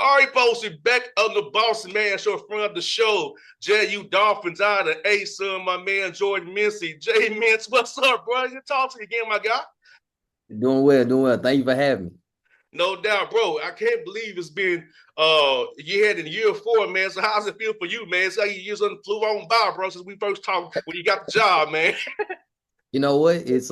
All right, Bossman, back on the Bossman show, front of the show. JU Dolphins out of A-Son, my man, Jordan Mincy. Jay Mince, what's up, bro? You talk to you again, my guy. Doing well, doing well. Thank you for having me. No doubt, bro. I can't believe it's been you had in year four, man. So how's it feel for you, man? So you years flew on by, bro, since we first talked when you got the job, man. You know what? It's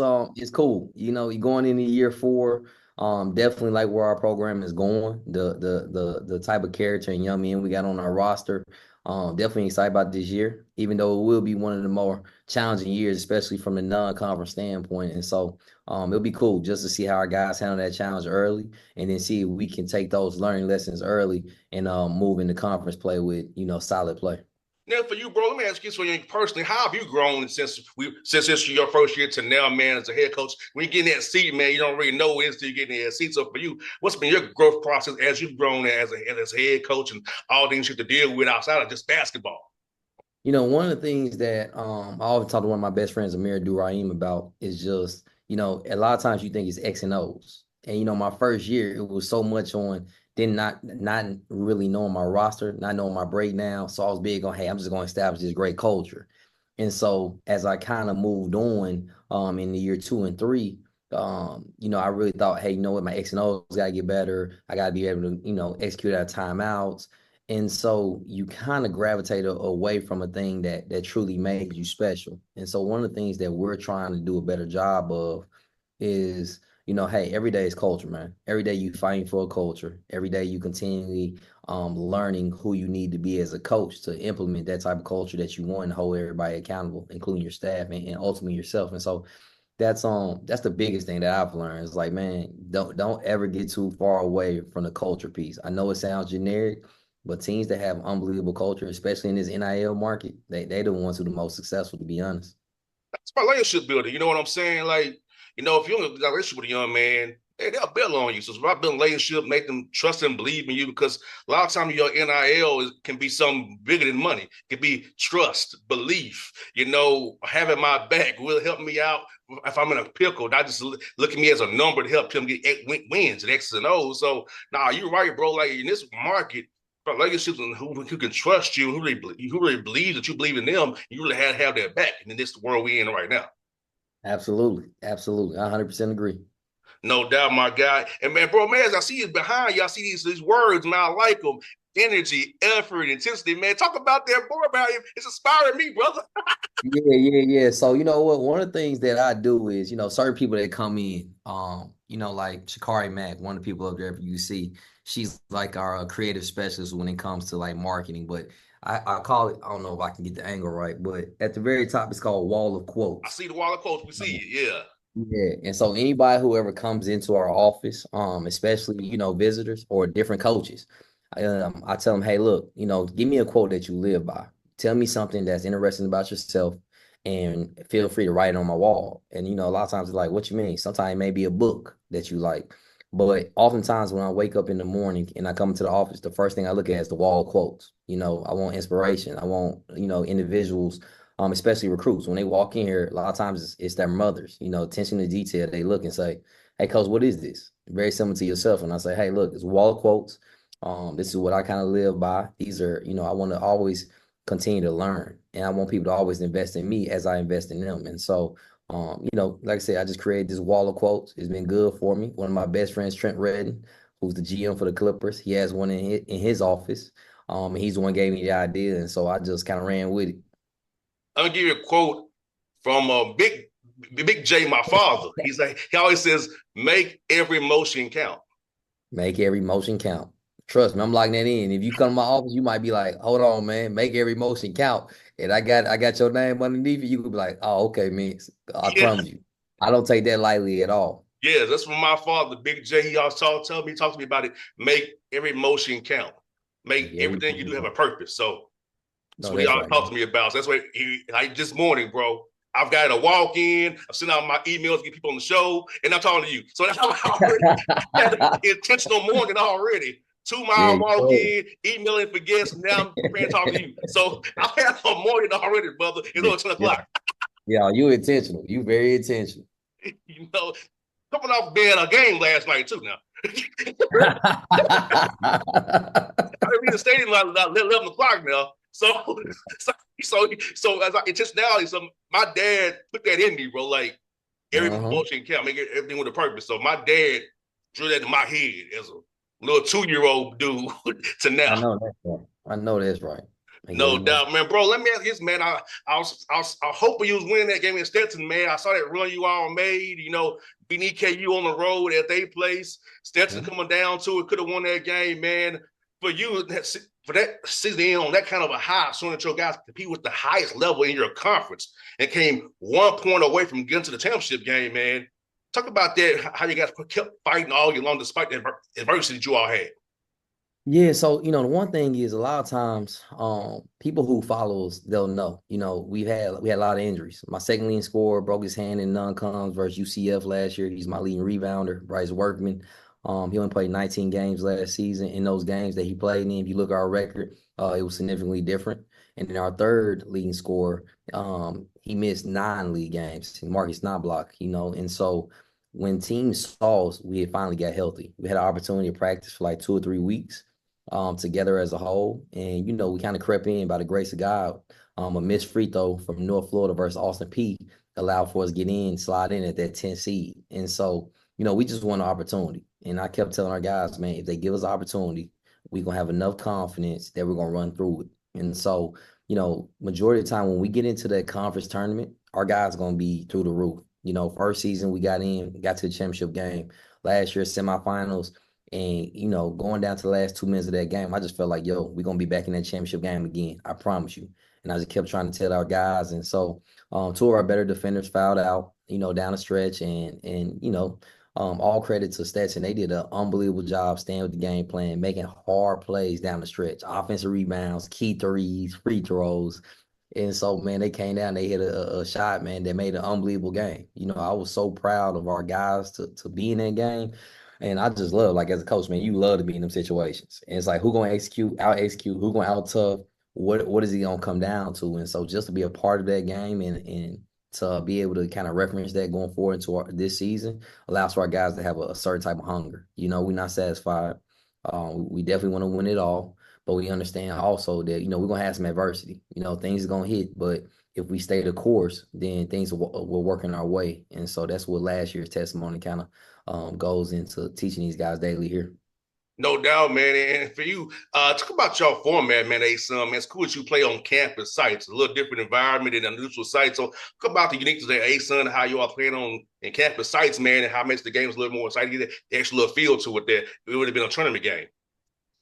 cool. You're going into year four. Definitely like where our program is going. The type of character and young men we got on our roster. Definitely excited about this year, even though it will be one of the more challenging years, especially from the non-conference standpoint. And so it'll be cool just to see how our guys handle that challenge early and then see if we can take those learning lessons early and move into conference play with, solid play. Now, for you, bro, let me ask you something personally. How have you grown since it's your first year to now, man, as a head coach? When you get in that seat, man, you don't really know it until you get in that seat. So for you, what's been your growth process as you've grown as a head coach and all things you have to deal with outside of just basketball? One of the things that I always talk to one of my best friends, Amir Duraim, about is just, a lot of times you think it's X and O's. And my first year it was so much on then not really knowing my roster, not knowing my breakdown. So I was big on, hey, I'm just going to establish this great culture. And so as I kind of moved on in the year two and three, I really thought, hey, what, my X and O's gotta get better. I gotta be able to, execute out timeouts. And so you kind of gravitate away from a thing that truly made you special. And so one of the things that we're trying to do a better job of is, hey, every day is culture, man. Every day you fighting for a culture. Every day you continually learning who you need to be as a coach to implement that type of culture that you want and hold everybody accountable, including your staff and ultimately yourself. And so that's the biggest thing that I've learned. Is like, man, don't ever get too far away from the culture piece. I know it sounds generic, but teams that have unbelievable culture, especially in this NIL market, they the ones who are the most successful, to be honest. It's my relationship building. You know what I'm saying? Like, if you're in a relationship with a young man, they'll build on you. So it's about building a relationship, make them trust and believe in you because a lot of times your can be something bigger than money. It can be trust, belief, having my back will help me out if I'm in a pickle, not just look at me as a number to help him get wins and X's and O's. So, you're right, bro. Like in this market, relationships and who can trust you, who really believes that you believe in them, you really have their back. And in this world we in right now. Absolutely, absolutely, I 100% agree. No doubt, my guy. And man, bro, man, as I see it behind you, I see these words, man. I like them. Energy, effort, intensity, man. Talk about that more about it. It's inspiring me, brother. Yeah. So you know what? One of the things that I do is, certain people that come in, like Shakari Mack, one of the people up there you see, she's like our creative specialist when it comes to like marketing. But I call it, I don't know if I can get the angle right, but at the very top, it's called Wall of I Quotes. see the wall of quotes. We see it. Yeah. Yeah, and so anybody who ever comes into our office, especially visitors or different coaches, I tell them, hey, look, give me a quote that you live by. Tell me something that's interesting about yourself, and feel free to write it on my wall. And a lot of times it's like, what you mean? Sometimes it may be a book that you like, but oftentimes when I wake up in the morning and I come to the office, the first thing I look at is the wall of quotes. I want inspiration. I want individuals especially recruits. When they walk in here, a lot of times it's their mothers, attention to detail. They look and say, hey, coach, what is this? Very similar to yourself. And I say, hey, look, it's wall quotes. This is what I kind of live by. These are, I want to always continue to learn. And I want people to always invest in me as I invest in them. And so, like I said, I just created this wall of quotes. It's been good for me. One of my best friends, Trent Redden, who's the GM for the Clippers, he has one in his office. And he's the one who gave me the idea. And so I just kind of ran with it. I'm gonna give you a quote from Big J, my father. He always says, make every motion count. Make every motion count. Trust me, I'm locking that in. If you come to my office, you might be like, hold on, man, make every motion count. And I got your name underneath it. You could be like, oh, okay, man. I Yeah. promise you. I don't take that lightly at all. Yeah, that's from my father, Big J. He always talk to me about it. Make every motion count. Make Make every everything you do motion have a count. purpose. So that's No, what he that's always right, talks man. to me about. So that's why like this morning, bro. I've got to walk in. I'm sending out my emails to get people on the show, and I'm talking to you. So that's how I already had an intentional morning already. 2 mile Yeah, you walk know. in, emailing for guests. Now I'm preparing to talk to you. So I had a morning already, brother. It's Yeah, only 10 yeah, o'clock. yeah. You intentional. You very intentional. you know, coming off being a game last night too. Now I didn't read the stadium like 11 o'clock now. So, so as intentionality. So my dad put that in me, bro. Like every Uh-huh. promotion count, make everything with a purpose. So my dad drew that in my head as a little 2-year-old dude to I now. know that's right. I know that's right. Make every No motion. doubt, man, bro. Let me ask you this, man. I was hoping you was winning that game in Stetson, man. I saw that run you all made. Beat EKU on the road at their place. Stetson Mhm. coming down to it, could have won that game, man. For you, for that season in on that kind of a high, showing that your guys compete with the highest level in your conference and came 1 point away from getting to the championship game, man. Talk about that. How you guys kept fighting all year long despite the adversity that you all had. Yeah, so the one thing is a lot of times, people who follow us, they'll know. We had a lot of injuries. My second leading scorer broke his hand in non-coms versus UCF last year. He's my leading rebounder, Bryce Workman. He only played 19 games last season. In those games that he played in, if you look at our record, it was significantly different. And then our third leading scorer, he missed 9 league games, Marcus Knobloch, and so when teams saw us, we had finally got healthy. We had an opportunity to practice for like 2 or 3 weeks together as a whole. And, we kind of crept in by the grace of God. A missed free throw from North Florida versus Austin Peay allowed for us to slide in at that 10 seed. And so, we just want an opportunity. And I kept telling our guys, man, if they give us opportunity, we're going to have enough confidence that we're going to run through it. And so, majority of the time when we get into that conference tournament, our guys are going to be through the roof. First season we got to the championship game. Last year, semifinals, and going down to the last 2 minutes of that game, I just felt like, yo, we're gonna be back in that championship game again. I promise you. And I just kept trying to tell our guys. And so two of our better defenders fouled out, down the stretch. And all credit to Stetson. They did an unbelievable job staying with the game plan, making hard plays down the stretch, offensive rebounds, key threes, free throws. And so, man, they came down, they hit a shot, man, that made an unbelievable game. I was so proud of our guys to be in that game. And I just love, like, as a coach, man, you love to be in them situations. And it's like, who gonna out execute, who gonna out tough, what is he gonna come down to? And so just to be a part of that game and to be able to kind of reference that going forward into this season allows for our guys to have a certain type of hunger. We're not satisfied. We definitely want to win it all, but we understand also that, we're gonna have some adversity. Things are gonna hit, but if we stay the course, then things will work in our way. And so that's what last year's testimony kind of goes into teaching these guys daily here. No doubt, man. And for you, talk about your format, man. A-Sun, man. It's cool that you play on campus sites, a little different environment than a neutral site. So talk about the uniqueness of A-Sun, how you all playing on in campus sites, man, and how it makes the games a little more exciting, get the extra little feel to it that it would have been a tournament game.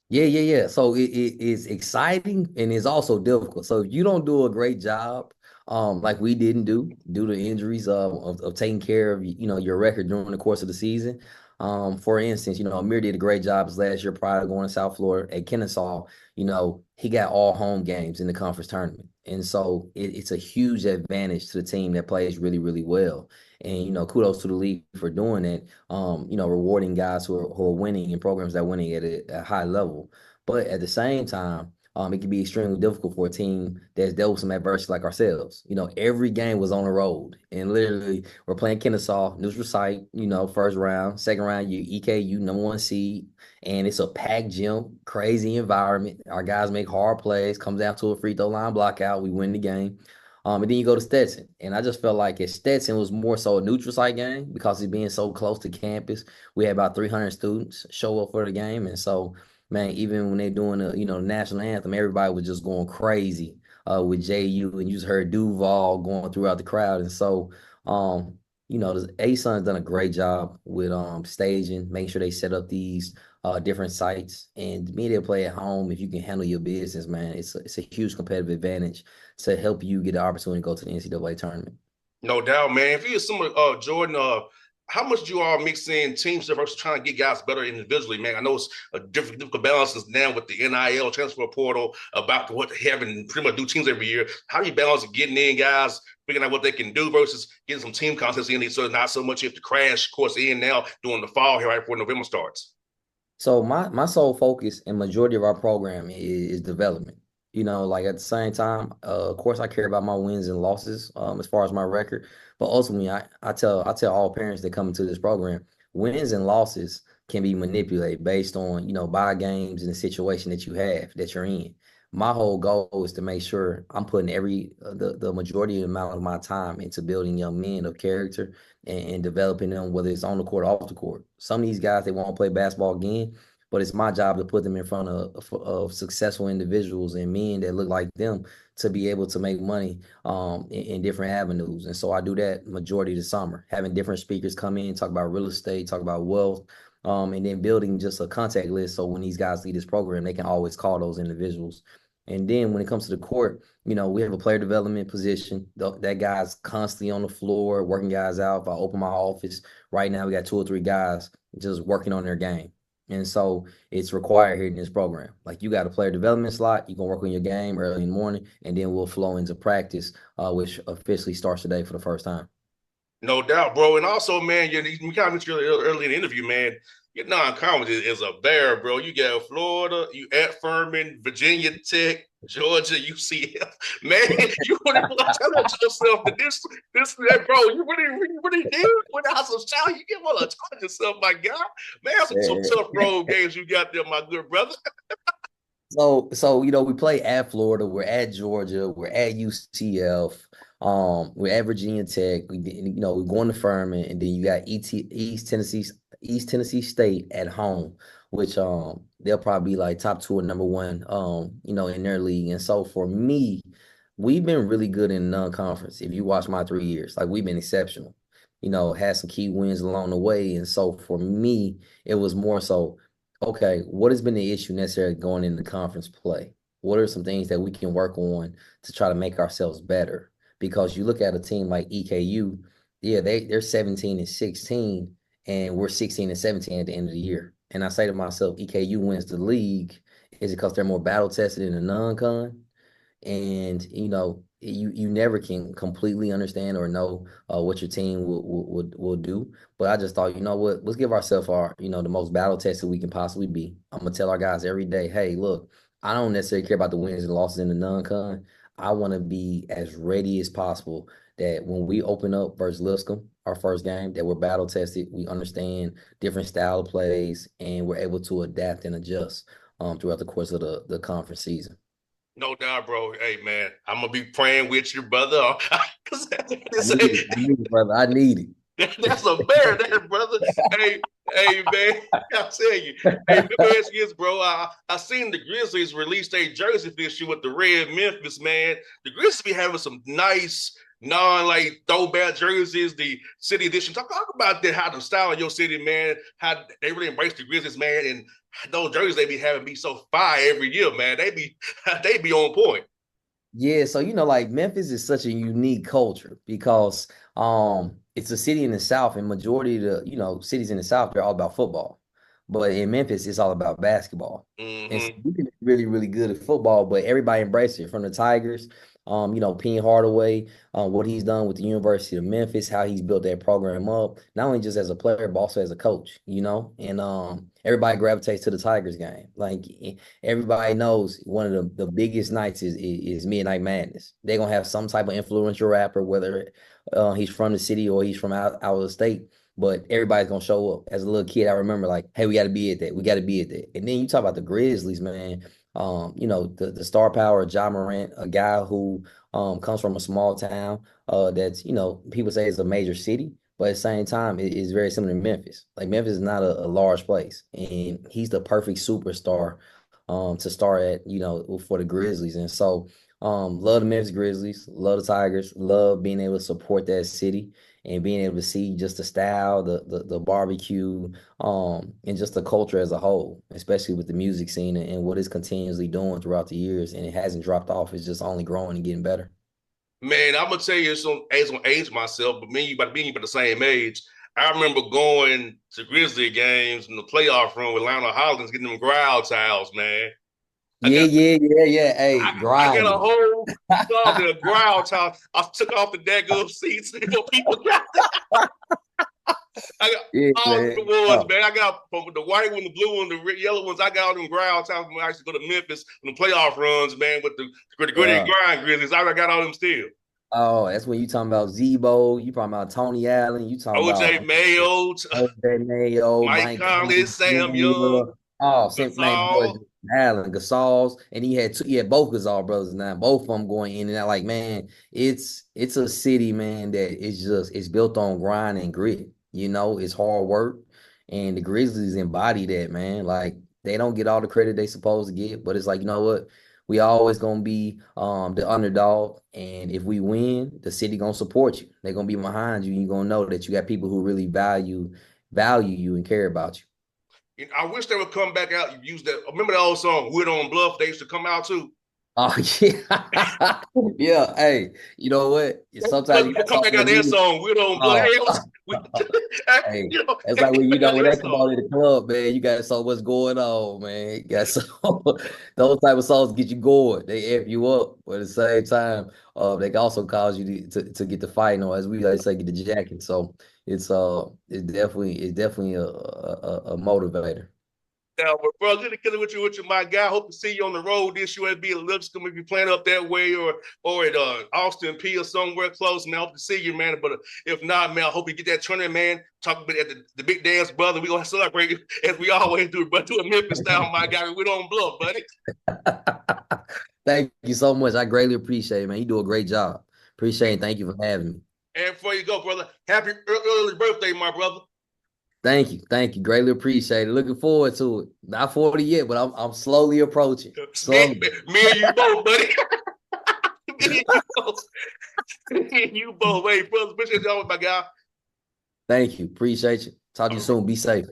Yeah, yeah, yeah. So it is exciting and it's also difficult. So if you don't do a great job, like we didn't do due to injuries of taking care of your record during the course of the season. For instance, Amir did a great job his last year prior to going to South Florida at Kennesaw. He got all home games in the conference tournament, and so it's a huge advantage to the team that plays really, really well. And kudos to the league for doing that. Rewarding guys who are winning in programs that are winning at a high level. But at the same time, it can be extremely difficult for a team that's dealt with some adversity like ourselves. Every game was on the road, and literally we're playing Kennesaw, neutral site. First round, second round, you EKU #1 seed, and it's a packed gym, crazy environment. Our guys make hard plays, comes down to a free throw line block out, we win the game. And then you go to Stetson. And I just felt like at Stetson was more so a neutral site game because it's being so close to campus. We had about 300 students show up for the game. And so, man, even when they're doing the national anthem, everybody was just going crazy with JU. And you just heard Duval going throughout the crowd. And so, the A-Sun's done a great job with staging, making sure they set up these different sites. And being able to play at home, if you can handle your business, man, it's a huge competitive advantage to help you get the opportunity to go to the NCAA tournament. No doubt, man. If you similar, Jordan, how much do you all mix in team stuff versus trying to get guys better individually, man? I know it's a difficult balances now with the NIL transfer portal about what having pretty much do teams every year. How do you balance getting in guys, figuring out what they can do versus getting some team contests in, so not so much you have to crash course in now during the fall here right before November starts? So my sole focus and majority of our program is development. Like at the same time, of course I care about my wins and losses, as far as my record. But ultimately, I tell all parents that come into this program, wins and losses can be manipulated based on, buy games and the situation that you're in. My whole goal is to make sure I'm putting the majority amount of my time into building young men of character and developing them, whether it's on the court or off the court. Some of these guys, they won't play basketball again, but it's my job to put them in front of successful individuals and men that look like them to be able to make money in different avenues. And so I do that majority of the summer, having different speakers come in, talk about real estate, talk about wealth, and then building just a contact list so when these guys leave this program, they can always call those individuals. And then when it comes to the court, we have a player development position. That guy's constantly on the floor, working guys out. If I open my office right now, we got two or three guys just working on their game. And so it's required here in this program. Like, you got a player development slot, you can work on your game early in the morning, and then we'll flow into practice, which officially starts today for the first time. No doubt, bro. And also, man, you kind of mentioned early in the interview, man. Your non-conference is a bear, bro. You got Florida, you at Furman, Virginia Tech, Georgia, UCF. Man, you really challenge yourself to that, bro. You really did without some shout. You get want to challenge yourself, my God. Man, some Yeah. tough road games you got there, my good brother. So we play at Florida, we're at Georgia, we're at UCF, we're at Virginia Tech. We're going to Furman, and then you got East Tennessee State at home, which they'll probably be like top two or number one, in their league. And so for me, we've been really good in non-conference. If you watch my 3 years, like, we've been exceptional. Had some key wins along the way. And so for me, it was more so, okay, what has been the issue necessarily going into conference play? What are some things that we can work on to try to make ourselves better? Because you look at a team like EKU, yeah, they're 17 and 16, and we're 16 and 17 at the end of the year. And I say to myself, EKU wins the league. Is it because they're more battle tested in the non-con? And you never can completely understand or know what your team will do. But I just thought, you know what, let's give ourselves the most battle tested we can possibly be. I'm gonna tell our guys every day, hey, look, I don't necessarily care about the wins and losses in the non-con. I want to be as ready as possible, that when we open up versus Lipscomb, our first game, that we're battle tested, we understand different style of plays, and we're able to adapt and adjust throughout the course of the conference season. No doubt, bro. Hey, man, I'm gonna be praying with you, brother. Cause I need it, brother. I need it. that's a bear, that brother. Hey, man, I tell you. Hey, let me ask you this, bro. I seen the Grizzlies release their jersey this year with the red Memphis, man. The Grizzlies be having some nice like throwback jerseys, the city edition. Talk about that, how the style of your city, man, how they really embrace the Grizzlies, man, and those jerseys they be having be so fire every year, man. They be on point. Yeah, so like, Memphis is such a unique culture because it's a city in the South, and majority of the cities in the South, they're all about football. But in Memphis, it's all about basketball. And so Mm-hmm. we can be really, really good at football, but everybody embraces it, from the Tigers, Penny Hardaway, what he's done with the University of Memphis, how he's built that program up, not only just as a player, but also as a coach. And everybody gravitates to the Tigers game. Like, everybody knows one of the biggest nights is Midnight Madness. They're gonna have some type of influential rapper, whether he's from the city or he's from out of the state. But everybody's gonna show up. As a little kid, I remember, like, hey, we got to be at that. We got to be at that. And then you talk about the Grizzlies, man. The star power of Ja Morant, a guy who comes from a small town that's, people say it's a major city, but at the same time, it is very similar to Memphis. Like, Memphis is not a large place, and he's the perfect superstar to start at, for the Grizzlies. And so, love the Memphis Grizzlies, love the Tigers, love being able to support that city and being able to see just the style, the barbecue, and just the culture as a whole, especially with the music scene and what it's continuously doing throughout the years. And it hasn't dropped off. It's just only growing and getting better. Man, I'm gonna tell you, it's gonna age myself, but me and you about the same age. I remember going to Grizzly games in the playoff room with Lionel Hollins getting them growl towels, man. I Yeah, got yeah, yeah, yeah. Hey, I got a grinding. whole closet of growl towels. I took off the daggone seats before people got there. I got Yeah, all the man. ones, Oh, man. I got from the white one, the blue one, the yellow ones. I got all them ground times when I used to go to Memphis on the playoff runs, man, with the gritty and yeah. grind Grizzlies. I got all them still. Oh, that's when you talking about Zebo, you talking about Tony Allen, you talking OJ about Mayo, Jose Mayo, Mike Mike Conley, Conley Sam Young, Jr. Oh, man, boy, Gasol. Allen, Gasol's, and he had both Gasol brothers now, both of them going in and out. Like, man, it's a city, man, that it's built on grind and grit. You know, it's hard work, and the Grizzlies embody that, man. Like, they don't get all the credit they supposed to get, but it's like, you know what? We always gonna be the underdog, and if we win, the city gonna support you. They're gonna be behind you. You're gonna know that you got people who really value you and care about you. I wish they would come back out and use that. Remember the old song "Wood on Bluff"? They used to come out too. Oh yeah, yeah. Hey, you know what? Sometimes you got Come back something out that that music. song "Wood on Bluff." Oh, Hey, hey, you know, it's hey, like when come you back know out when that that come song. on in the club, man. You got so much going on, man. You got so those type of songs get you going. They amp you up, but at the same time, they can also cause you to get the fighting, or as we like to say, get the jacking. So it's definitely a motivator. Now, but bro, good to kill it with you, my guy. Hope to see you on the road this year at be a Lipscomb if you're playing up that way, or at Austin P or somewhere close. Man, I hope to see you, man. But if not, man, I hope you get that tournament, man. Talk about at the big dance, brother. We gonna celebrate as we always do, but do a Memphis style, my guy. We don't bluff, buddy. Thank you so much. I greatly appreciate it, man. You do a great job. Appreciate it. Thank you for having me. And before you go, brother, happy early birthday, my brother. Thank you. Thank you. Greatly appreciate it. Looking forward to it. Not 40 yet, but I'm slowly approaching. Me, Slowly. me and you both, buddy. Me and you both. Me and you both. Hey, brother, appreciate you always, my guy. Thank you. Appreciate you. Talk to you All right. soon. Be safe.